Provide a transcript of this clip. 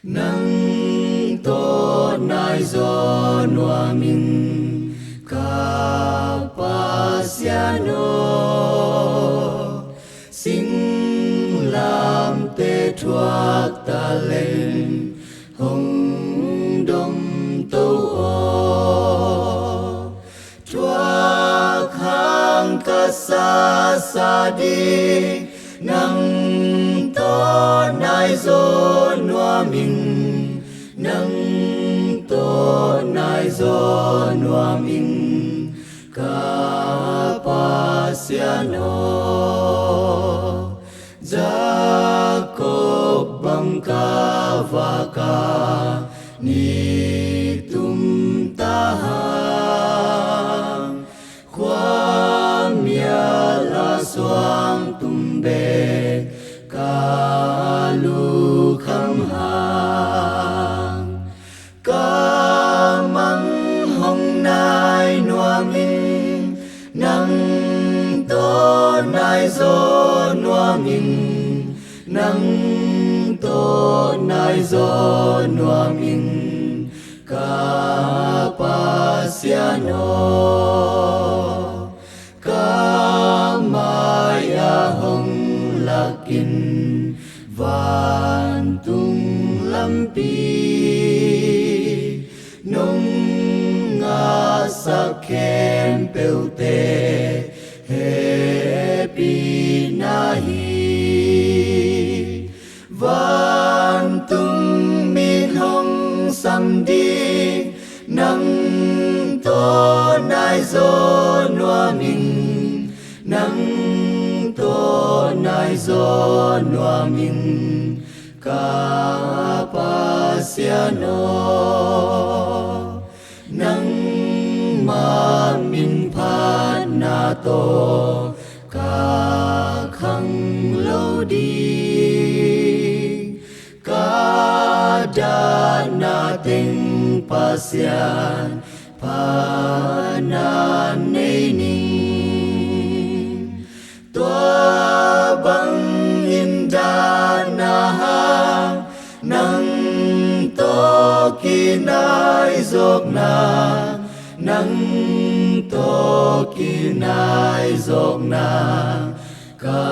nâng to nai do noa mình Kapasiano sinh làm tê thuốc ta lên hồng đông tâu ô thuốc hàng ca sa đi nâng to nai do noa mình nâng to nai do noa mình Kapasiano Jacob bangkavaka ni tum tahang Kwamya la swang tumbe kalu kham hang Kamang hong nai noa min nang to nai zo noa min nang to nai zo noa min Kapasiano Kamaya hong lakin van tung lampi nung nga sa kem peute happy nahi van tung min hong samdi nang to nai zo noa min nang to nai zo noa min Kapasiano nang ma min phat na to ka khang lo di ka da na ting pasian pa na nei ning tua bang inda na ha nang to kinai zok na nang to kinai zok na ka